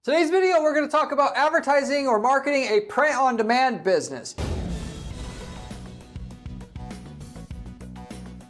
Today's video, we're going to talk about advertising or marketing a print-on-demand business.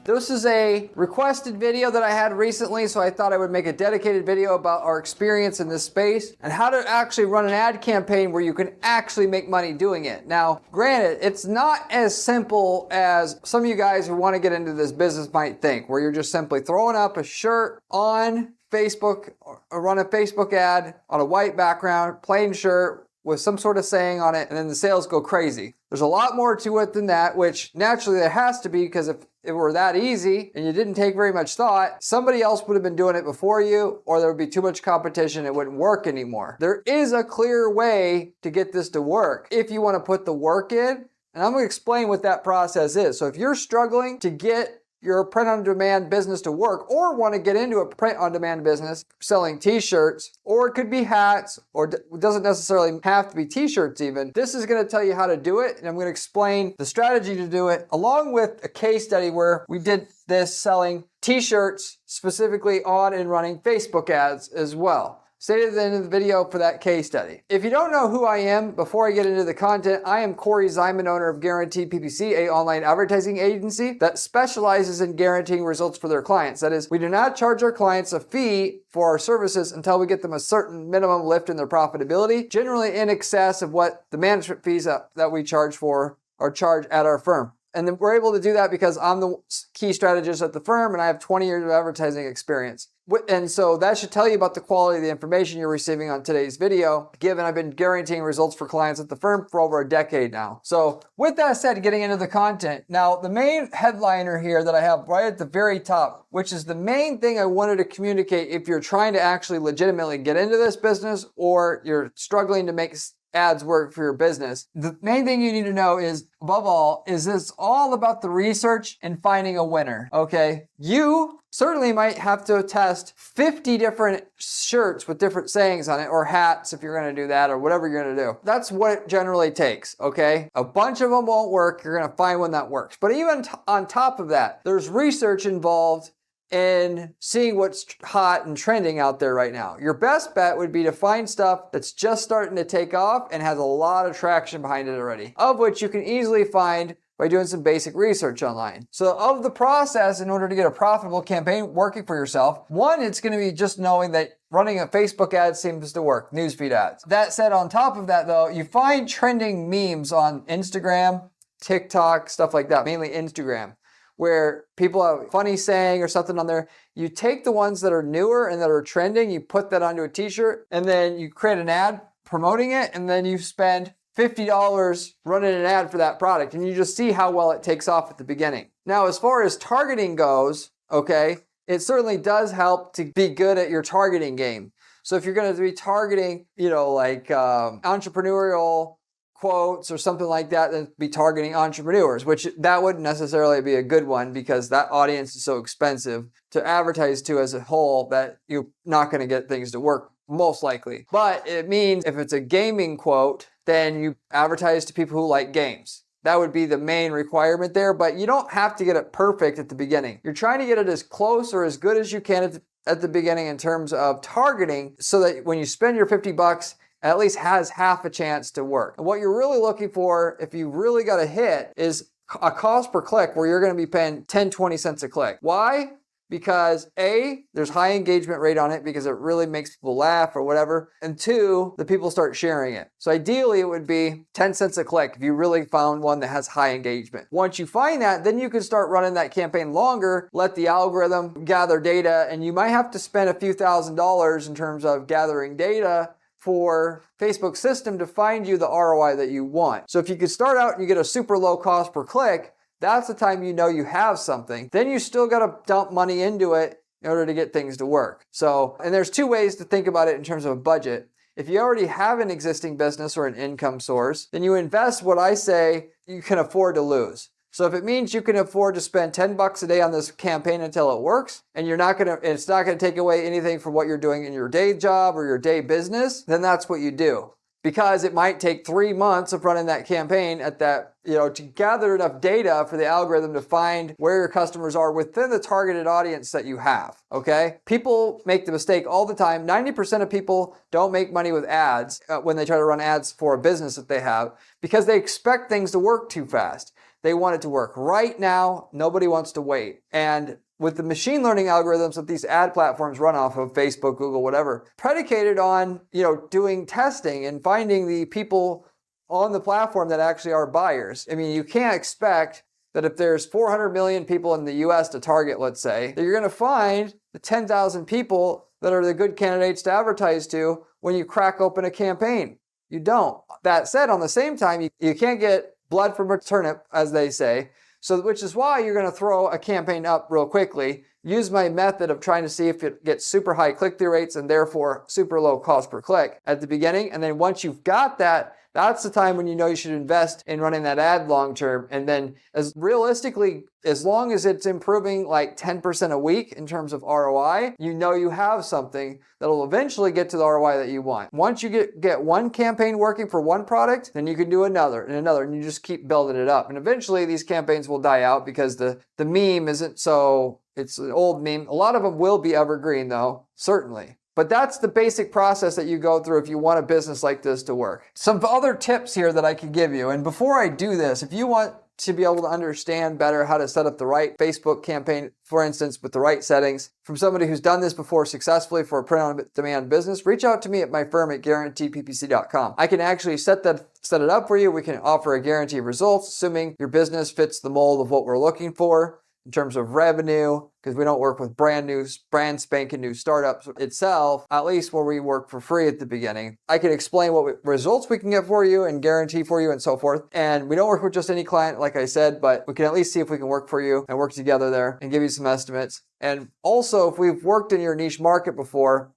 This is a requested video that I had recently, so I thought I would make a dedicated video about our experience in this space and how to actually run an ad campaign where you can actually make money doing it. Now, granted, it's not as simple as some of you guys who want to get into this business might think, where you're just simply throwing up a shirt on Facebook or run a Facebook ad on a white background, plain shirt with some sort of saying on it, and then the sales go crazy. There's a lot more to it than that, which naturally there has to be, because if it were that easy and you didn't take very much thought, somebody else would have been doing it before you, or there would be too much competition, it wouldn't work anymore. There is a clear way to get this to work if you want to put the work in, and I'm going to explain what that process is. So if you're struggling to get your print-on-demand business to work, or want to get into a print-on-demand business selling t-shirts, or it could be hats, or it doesn't necessarily have to be t-shirts even, this is going to tell you how to do it, and I'm going to explain the strategy to do it, along with a case study where we did this selling t-shirts specifically on and running Facebook ads as well. Stay to the end of the video for that case study. If you don't know who I am, before I get into the content, I am Corey Zyman, owner of Guaranteed PPC, an online advertising agency that specializes in guaranteeing results for their clients. That is, we do not charge our clients a fee for our services until we get them a certain minimum lift in their profitability, generally in excess of what the management fees that we charge for or charge at our firm. And then we're able to do that because I'm the key strategist at the firm and I have 20 years of advertising experience. And so that should tell you about the quality of the information you're receiving on today's video, given I've been guaranteeing results for clients at the firm for over a decade now. So with that said, getting into the content. Now, the main headliner here that I have right at the very top, which is the main thing I wanted to communicate if you're trying to actually legitimately get into this business or you're struggling to make ads work for your business. The main thing you need to know is, above all, is this all about the research and finding a winner, okay? You certainly might have to test 50 different shirts with different sayings on it, or hats if you're gonna do that, or whatever you're gonna do. That's what it generally takes, okay? A bunch of them won't work, you're gonna find one that works. But even on top of that, there's research involved in seeing what's hot and trending out there right now. Your best bet would be to find stuff that's just starting to take off and has a lot of traction behind it already, of which you can easily find by doing some basic research online. So of the process, in order to get a profitable campaign working for yourself, one, it's going to be just knowing that running a Facebook ad seems to work, newsfeed ads. That said, on top of that though, you find trending memes on Instagram, TikTok, stuff like that, mainly Instagram, where people have a funny saying or something on there. You take the ones that are newer and that are trending, you put that onto a t-shirt, and then you create an ad promoting it, and then you spend $50 running an ad for that product, and you just see how well it takes off at the beginning. Now, as far as targeting goes, okay, it certainly does help to be good at your targeting game. So if you're going to be targeting, like entrepreneurial quotes or something like that, then be targeting entrepreneurs, which that wouldn't necessarily be a good one because that audience is so expensive to advertise to as a whole that you're not going to get things to work, most likely. But it means if it's a gaming quote, then you advertise to people who like games. That would be the main requirement there, but you don't have to get it perfect at the beginning. You're trying to get it as close or as good as you can at the beginning in terms of targeting, so that when you spend your $50, at least has half a chance to work. And what you're really looking for, if you really got a hit, is a cost per click where you're going to be paying 10, 20 cents a click. Why? Because A, there's high engagement rate on it because it really makes people laugh or whatever. And two, the people start sharing it. So ideally it would be 10 cents a click if you really found one that has high engagement. Once you find that, then you can start running that campaign longer, let the algorithm gather data, and you might have to spend a few $1,000s in terms of gathering data for Facebook's system to find you the ROI that you want. So if you could start out and you get a super low cost per click, that's the time you know you have something. Then you still got to dump money into it in order to get things to work. So, and there's two ways to think about it in terms of a budget. If you already have an existing business or an income source, then you invest what I say you can afford to lose. So if it means you can afford to spend $10 a day on this campaign until it works, and it's not gonna take away anything from what you're doing in your day job or your day business, then that's what you do. because it might take 3 months of running that campaign at that, to gather enough data for the algorithm to find where your customers are within the targeted audience that you have, okay? People make the mistake all the time. 90% of people don't make money with ads when they try to run ads for a business that they have because they expect things to work too fast. They want it to work right now. Nobody wants to wait. And with the machine learning algorithms that these ad platforms run off of, Facebook, Google, whatever, predicated on, doing testing and finding the people on the platform that actually are buyers. I mean, you can't expect that if there's 400 million people in the US to target, let's say, that you're going to find the 10,000 people that are the good candidates to advertise to when you crack open a campaign. You don't. That said, on the same time, you can't get blood from a turnip, as they say. So, which is why you're going to throw a campaign up real quickly. Use my method of trying to see if it gets super high click-through rates and therefore super low cost per click at the beginning. And then once you've got that, that's the time when you should invest in running that ad long term. And then as long as it's improving like 10% a week in terms of ROI, you have something that'll eventually get to the ROI that you want. Once you get one campaign working for one product, then you can do another and another, and you just keep building it up. And eventually these campaigns will die out because the meme isn't so, it's an old meme. A lot of them will be evergreen though, certainly. But that's the basic process that you go through if you want a business like this to work. Some other tips here that I can give you. And before I do this, if you want to be able to understand better how to set up the right Facebook campaign, for instance, with the right settings, from somebody who's done this before successfully for a print-on-demand business, reach out to me at my firm at guaranteeppc.com. I can actually set it up for you. We can offer a guarantee of results, assuming your business fits the mold of what we're looking for in terms of revenue, because we don't work with brand spanking new startups itself, at least where we work for free at the beginning. I can explain what results we can get for you and guarantee for you and so forth. And we don't work with just any client, like I said, but we can at least see if we can work for you and work together there and give you some estimates. And also, if we've worked in your niche market before,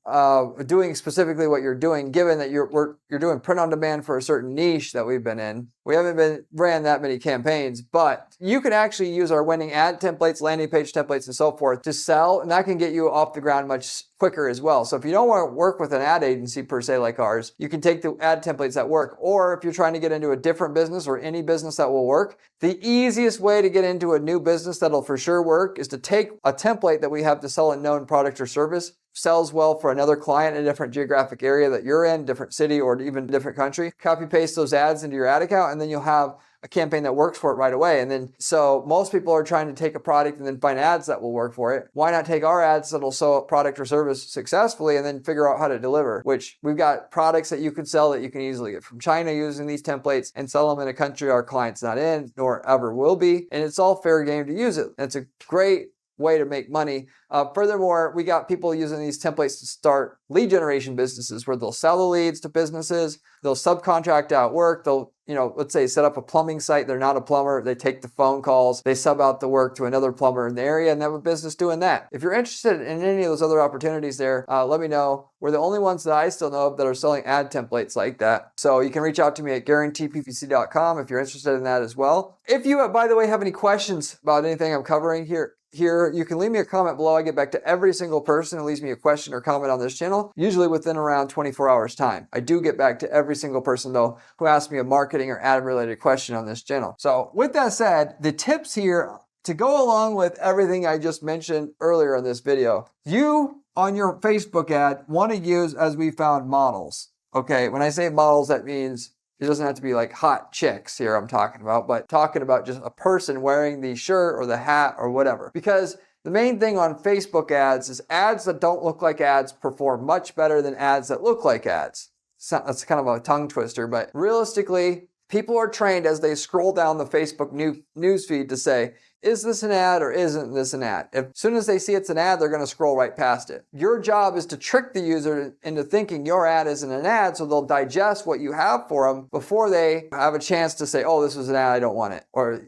doing specifically what you're doing, given that you're doing print on demand for a certain niche that we've been in, we haven't ran that many campaigns, but you can actually use our winning ad templates, landing page templates, and so forth to sell, and that can get you off the ground much quicker as well. So if you don't want to work with an ad agency per se like ours, you can take the ad templates that work. Or if you're trying to get into a different business or any business that will work, the easiest way to get into a new business that'll for sure work is to take a template that we have to sell a known product or service, sells well for another client in a different geographic area that you're in, different city, or even different country. Copy paste those ads into your ad account, and then you'll have a campaign that works for it right away. And then, so most people are trying to take a product and then find ads that will work for it. Why not take our ads that'll sell a product or service successfully and then figure out how to deliver? Which we've got products that you can sell that you can easily get from China using these templates and sell them in a country our client's not in, nor ever will be. And it's all fair game to use it. And it's a great way to make money. Furthermore, we got people using these templates to start lead generation businesses where they'll sell the leads to businesses, they'll subcontract out work, they'll, let's say set up a plumbing site, they're not a plumber, they take the phone calls, they sub out the work to another plumber in the area and have a business doing that. If you're interested in any of those other opportunities there, let me know. We're the only ones that I still know of that are selling ad templates like that. So you can reach out to me at guaranteeppc.com if you're interested in that as well. If you, by the way, have any questions about anything I'm covering here, you can leave me a comment below. I get back to every single person who leaves me a question or comment on this channel, usually within around 24 hours time. I do get back to every single person though who asks me a marketing or ad related question on this channel. So with that said, the tips here to go along with everything I just mentioned earlier in this video, you on your Facebook ad want to use, as we found, models. Okay, when I say models, that means it doesn't have to be like hot chicks here I'm talking about, but talking about just a person wearing the shirt or the hat or whatever. Because the main thing on Facebook ads is ads that don't look like ads perform much better than ads that look like ads. That's kind of a tongue twister, but realistically, people are trained as they scroll down the Facebook newsfeed to say, is this an ad or isn't this an ad? As soon as they see it's an ad, they're going to scroll right past it. Your job is to trick the user into thinking your ad isn't an ad, so they'll digest what you have for them before they have a chance to say, oh, this was an ad, I don't want it. Or,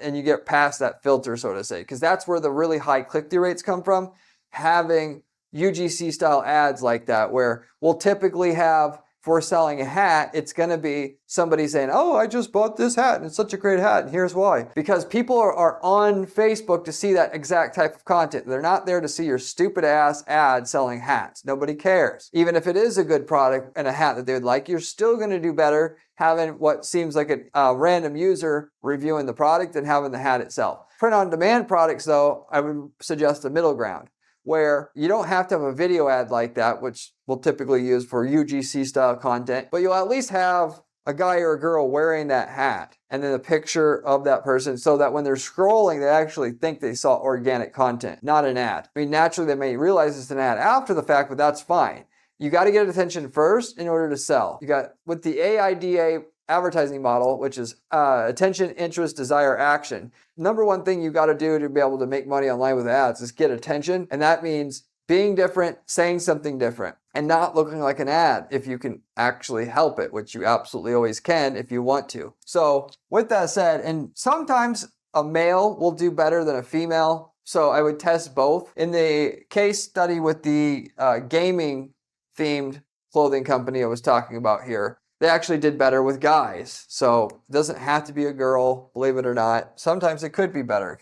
and you get past that filter, so to say, because that's where the really high click-through rates come from, having UGC style ads like that, where we'll typically have for selling a hat, it's going to be somebody saying, oh, I just bought this hat and it's such a great hat and here's why. Because people are on Facebook to see that exact type of content. They're not there to see your stupid ass ad selling hats. Nobody cares. Even if it is a good product and a hat that they would like, you're still going to do better having what seems like a random user reviewing the product than having the hat itself. Print-on-demand products, though, I would suggest a middle ground, where you don't have to have a video ad like that, which we'll typically use for UGC style content, but you'll at least have a guy or a girl wearing that hat and then a picture of that person so that when they're scrolling, they actually think they saw organic content, not an ad. I mean, naturally, they may realize it's an ad after the fact, but that's fine. You got to get attention first in order to sell. You got, with the AIDA advertising model, which is attention, interest, desire, action. Number one thing you got to do to be able to make money online with ads is get attention. And that means being different, saying something different, and not looking like an ad if you can actually help it, which you absolutely always can if you want to. So with that said, and sometimes a male will do better than a female. So I would test both. In the case study with the gaming themed clothing company I was talking about here, they actually did better with guys. So it doesn't have to be a girl, believe it or not. Sometimes it could be better.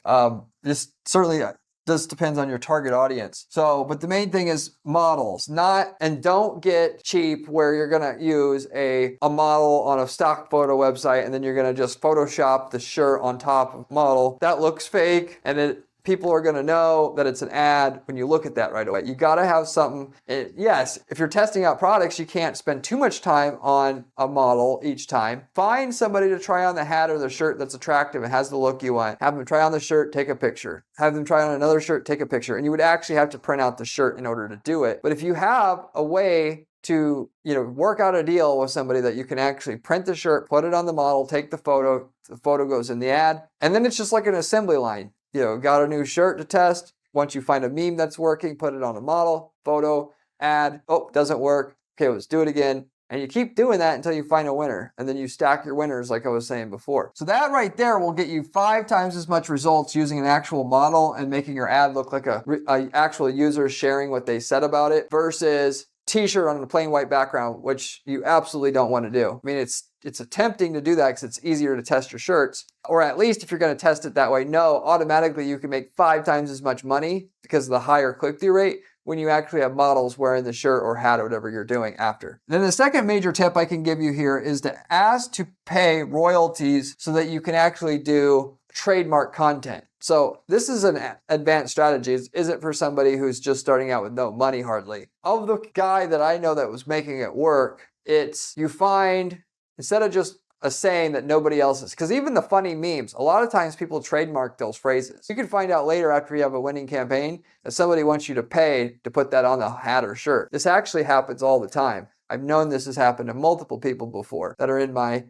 This certainly just depends on your target audience. So, but the main thing is models, and don't get cheap where you're gonna use a model on a stock photo website and then you're gonna just Photoshop the shirt on top of model. That looks fake and people are going to know that it's an ad when you look at that right away. You got to have something. Yes, if you're testing out products, you can't spend too much time on a model each time. Find somebody to try on the hat or the shirt that's attractive and has the look you want. Have them try on the shirt, take a picture. Have them try on another shirt, take a picture. And you would actually have to print out the shirt in order to do it. But if you have a way to work out a deal with somebody that you can actually print the shirt, put it on the model, take the photo goes in the ad, and then it's just like an assembly line. Got a new shirt to test. Once you find a meme that's working, put it on a model, photo, ad. Oh, doesn't work. Okay, let's do it again. And you keep doing that until you find a winner. And then you stack your winners like I was saying before. So that right there will get you 5 times as much results using an actual model and making your ad look like a actual user sharing what they said about it versus t-shirt on a plain white background, which you absolutely don't want to do. I mean, it's tempting to do that because it's easier to test your shirts, or at least if you're going to test it that way, automatically you can make 5 times as much money because of the higher click-through rate when you actually have models wearing the shirt or hat or whatever you're doing after. Then the second major tip I can give you here is to ask to pay royalties so that you can actually do trademark content. So this is an advanced strategy. It isn't for somebody who's just starting out with no money hardly. Of the guy that I know that was making it work, you find, instead of just a saying that nobody else is, because even the funny memes, a lot of times people trademark those phrases. You can find out later after you have a winning campaign that somebody wants you to pay to put that on the hat or shirt. This actually happens all the time. I've known this has happened to multiple people before that are in my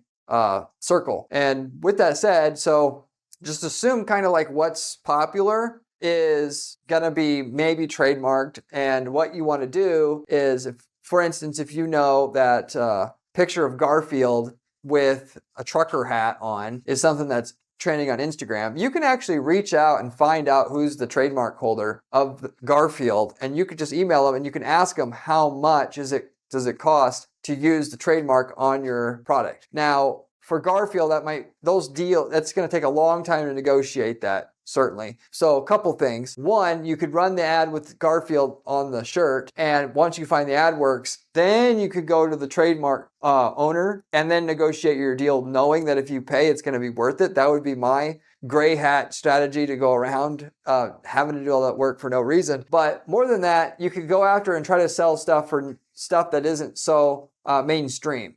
circle. And with that said, so just assume kind of like what's popular is going to be maybe trademarked. And what you want to do is, for instance, if you know that picture of Garfield with a trucker hat on is something that's trending on Instagram, you can actually reach out and find out who's the trademark holder of Garfield. And you could just email them and you can ask them how much does it cost to use the trademark on your product. Now, for Garfield, that's going to take a long time to negotiate that, certainly. So a couple things. One, you could run the ad with Garfield on the shirt, and once you find the ad works, then you could go to the trademark owner and then negotiate your deal knowing that if you pay, it's going to be worth it. That would be my gray hat strategy to go around having to do all that work for no reason. But more than that, you could go after and try to sell stuff for stuff that isn't so mainstream.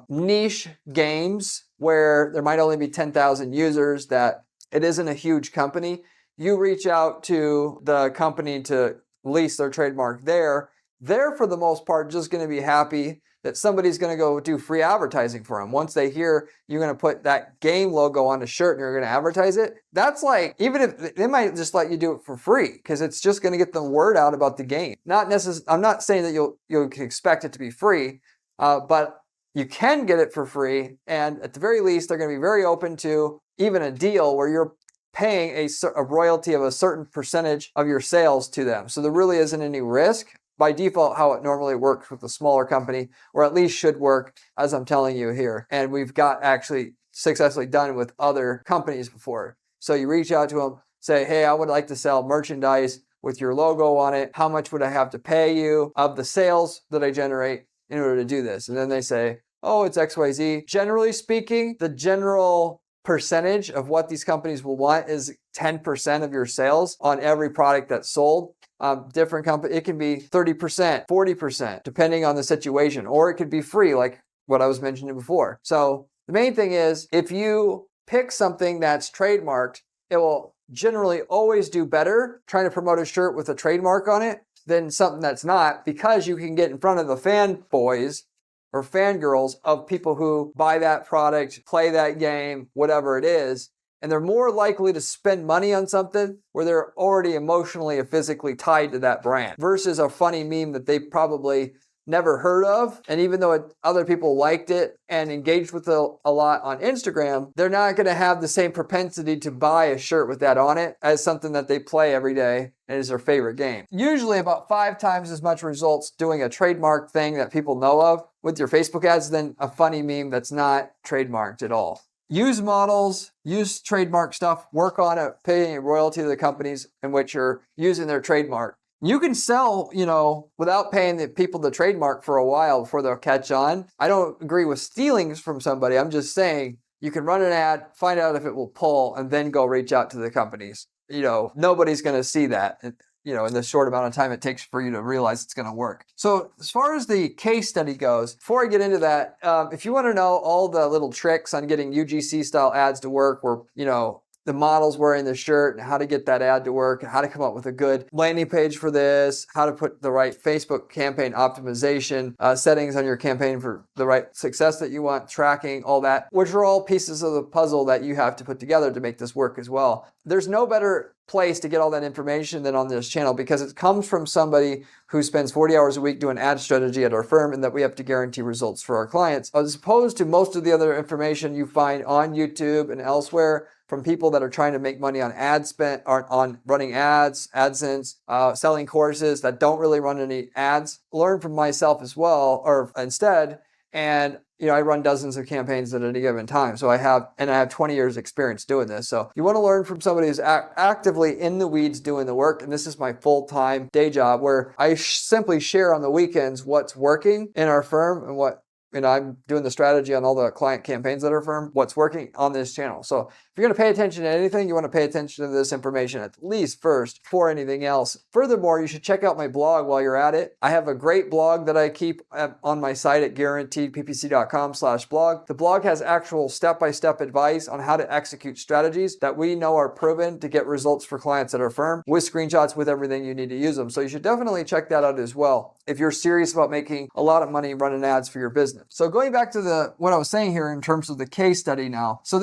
Niche games where there might only be 10,000 users, that it isn't a huge company. You reach out to the company to lease their trademark there. They're, for the most part, just going to be happy that somebody's going to go do free advertising for them. Once they hear you're going to put that game logo on a shirt and you're going to advertise it, that's like, even if they might just let you do it for free because it's just going to get the word out about the game. I'm not saying that you'll expect it to be free, but you can get it for free. And at the very least, they're going to be very open to even a deal where you're paying a royalty of a certain percentage of your sales to them. So there really isn't any risk. by default how it normally works with a smaller company, or at least should work, as I'm telling you here. And we've got actually successfully done with other companies before. So you reach out to them, say, hey, I would like to sell merchandise with your logo on it. How much would I have to pay you of the sales that I generate in order to do this? And then they say, oh, it's XYZ. Generally speaking, the general percentage of what these companies will want is 10% of your sales on every product that's sold. Different company, it can be 30%, 40%, depending on the situation, or it could be free, like what I was mentioning before. So the main thing is, if you pick something that's trademarked, it will generally always do better trying to promote a shirt with a trademark on it than something that's not, because you can get in front of the fanboys or fangirls of people who buy that product, play that game, whatever it is, and they're more likely to spend money on something where they're already emotionally or physically tied to that brand versus a funny meme that they probably never heard of. And even though other people liked it and engaged with it a lot on Instagram, they're not going to have the same propensity to buy a shirt with that on it as something that they play every day and is their favorite game. Usually about 5 times as much results doing a trademark thing that people know of with your Facebook ads than a funny meme that's not trademarked at all. Use models, use trademark stuff, work on it, paying a royalty to the companies in which you're using their trademark. You can sell, without paying the people the trademark for a while before they'll catch on. I don't agree with stealing from somebody. I'm just saying you can run an ad, find out if it will pull, and then go reach out to the companies. Nobody's going to see that, in the short amount of time it takes for you to realize it's going to work. So as far as the case study goes, before I get into that, if you want to know all the little tricks on getting UGC style ads to work where, the model's wearing the shirt and how to get that ad to work and how to come up with a good landing page for this, how to put the right Facebook campaign optimization settings on your campaign for the right success that you want, tracking, all that, which are all pieces of the puzzle that you have to put together to make this work as well. There's no better place to get all that information than on this channel because it comes from somebody who spends 40 hours a week doing ad strategy at our firm and that we have to guarantee results for our clients, as opposed to most of the other information you find on YouTube and elsewhere from people that are trying to make money on ad spend, or on running ads, AdSense, selling courses that don't really run any ads. Learn from myself as well, or instead. And I run dozens of campaigns at any given time. So I have 20 years experience doing this. So you want to learn from somebody who's actively in the weeds doing the work. And this is my full-time day job where I simply share on the weekends what's working in our firm and I'm doing the strategy on all the client campaigns at our firm, what's working on this channel. So if you're going to pay attention to anything, you want to pay attention to this information at least first before anything else. Furthermore, you should check out my blog while you're at it. I have a great blog that I keep on my site at guaranteedppc.com/blog. The blog has actual step-by-step advice on how to execute strategies that we know are proven to get results for clients at our firm with screenshots, with everything you need to use them. So you should definitely check that out as well if you're serious about making a lot of money running ads for your business. So going back to what I was saying here in terms of the case study now. So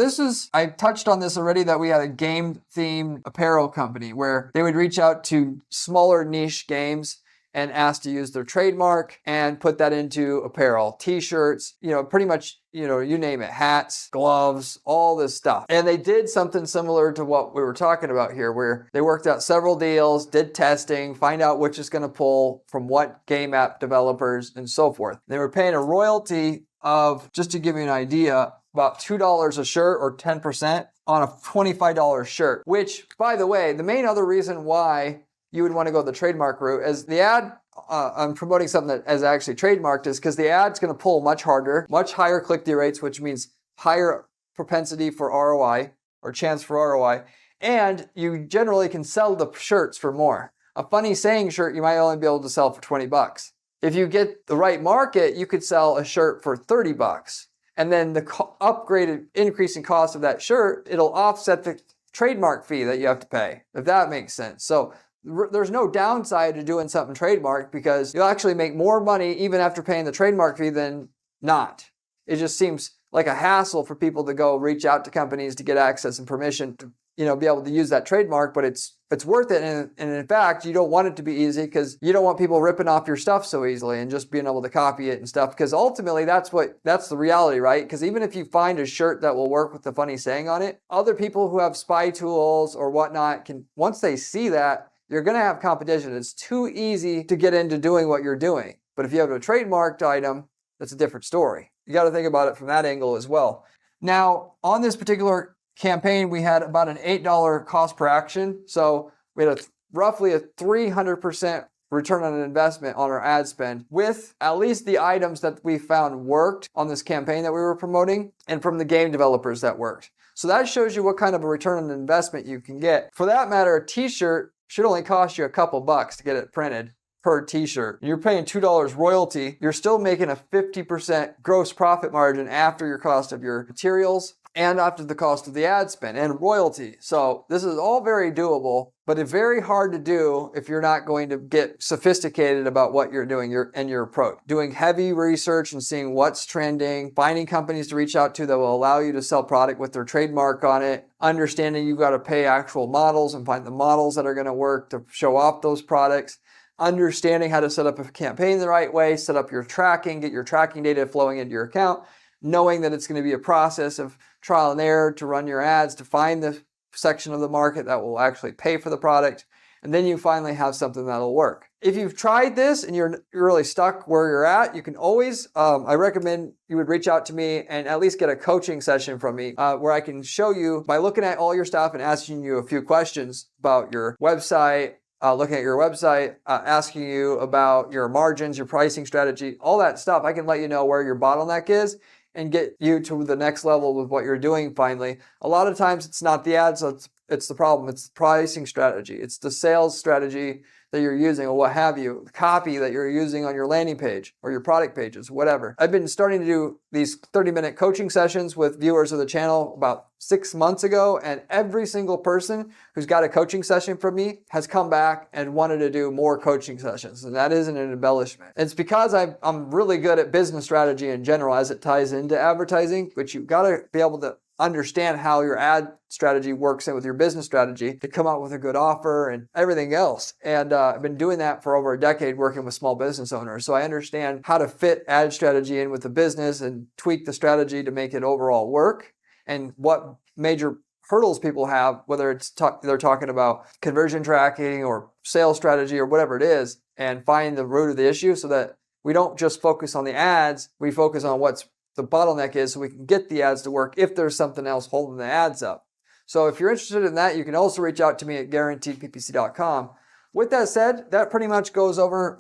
I touched on this already, that we had a game themed apparel company where they would reach out to smaller niche games and ask to use their trademark and put that into apparel, t-shirts, pretty much, you name it, hats, gloves, all this stuff. And they did something similar to what we were talking about here, where they worked out several deals, did testing, find out which is going to pull from what game app developers and so forth. They were paying a royalty of, just to give you an idea, about $2 a shirt or 10% on a $25 shirt, which, by the way, the main other reason why you would want to go the trademark route is the ad, I'm promoting something that is actually trademarked, is because the ad's going to pull much harder, much higher click-through rates, which means higher propensity for ROI or chance for ROI, and you generally can sell the shirts for more. A funny saying shirt you might only be able to sell for $20. If you get the right market, you could sell a shirt for $30. And then the upgraded increase in cost of that shirt, it'll offset the trademark fee that you have to pay, if that makes sense. So there's no downside to doing something trademarked because you'll actually make more money even after paying the trademark fee than not. It just seems like a hassle for people to go reach out to companies to get access and permission to, be able to use that trademark, but it's worth it. And in fact, you don't want it to be easy because you don't want people ripping off your stuff so easily and just being able to copy it and stuff. Because ultimately that's the reality, right? Because even if you find a shirt that will work with the funny saying on it, other people who have spy tools or whatnot can, once they see that, you're going to have competition. It's too easy to get into doing what you're doing. But if you have a trademarked item, that's a different story. You got to think about it from that angle as well. Now, on this particular campaign, we had about an $8 cost per action. So we had roughly a 300% return on investment on our ad spend with at least the items that we found worked on this campaign that we were promoting and from the game developers that worked. So that shows you what kind of a return on investment you can get. For that matter, a t-shirt should only cost you a couple bucks to get it printed per t-shirt. You're paying $2 royalty. You're still making a 50% gross profit margin after your cost of your materials and after the cost of the ad spend and royalty. So this is all very doable, but it's very hard to do if you're not going to get sophisticated about what you're doing and your approach. Doing heavy research and seeing what's trending, finding companies to reach out to that will allow you to sell product with their trademark on it, understanding you've got to pay actual models and find the models that are going to work to show off those products, understanding how to set up a campaign the right way, set up your tracking, get your tracking data flowing into your account, knowing that it's going to be a process of trial and error to run your ads, to find the section of the market that will actually pay for the product, and then you finally have something that'll work. If you've tried this and you're really stuck where you're at, you can always, I recommend you would reach out to me and at least get a coaching session from me where I can show you by looking at all your stuff and asking you a few questions about your website, looking at your website, asking you about your margins, your pricing strategy, all that stuff. I can let you know where your bottleneck is and get you to the next level with what you're doing finally. A lot of times it's not the ads, it's the problem. It's the pricing strategy. It's the sales strategy that you're using or what have you, the copy that you're using on your landing page or your product pages, whatever. I've been starting to do these 30-minute coaching sessions with viewers of the channel about 6 months ago, and every single person who's got a coaching session from me has come back and wanted to do more coaching sessions, and that isn't an embellishment. It's because I'm really good at business strategy in general as it ties into advertising, but you've got to be able to understand how your ad strategy works in with your business strategy to come out with a good offer and everything else. And I've been doing that for over a decade working with small business owners. So I understand how to fit ad strategy in with the business and tweak the strategy to make it overall work and what major hurdles people have, whether it's they're talking about conversion tracking or sales strategy or whatever it is, and find the root of the issue so that we don't just focus on the ads, we focus on what's the bottleneck is so we can get the ads to work if there's something else holding the ads up. So if you're interested in that, you can also reach out to me at guaranteedppc.com. With that said, that pretty much goes over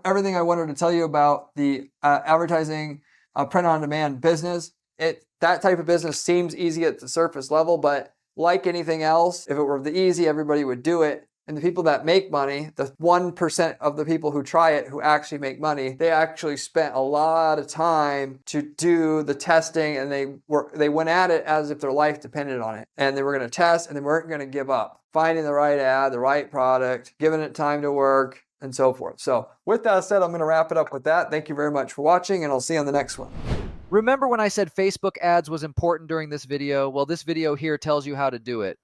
everything I wanted to tell you about the advertising print-on-demand business. That type of business seems easy at the surface level, but like anything else, if it were the easy, everybody would do it. And the people that make money, the 1% of the people who try it who actually make money, they actually spent a lot of time to do the testing, and they went at it as if their life depended on it. And they were going to test and they weren't going to give up. Finding the right ad, the right product, giving it time to work, and so forth. So with that said, I'm going to wrap it up with that. Thank you very much for watching, and I'll see you on the next one. Remember when I said Facebook ads was important during this video? Well, this video here tells you how to do it.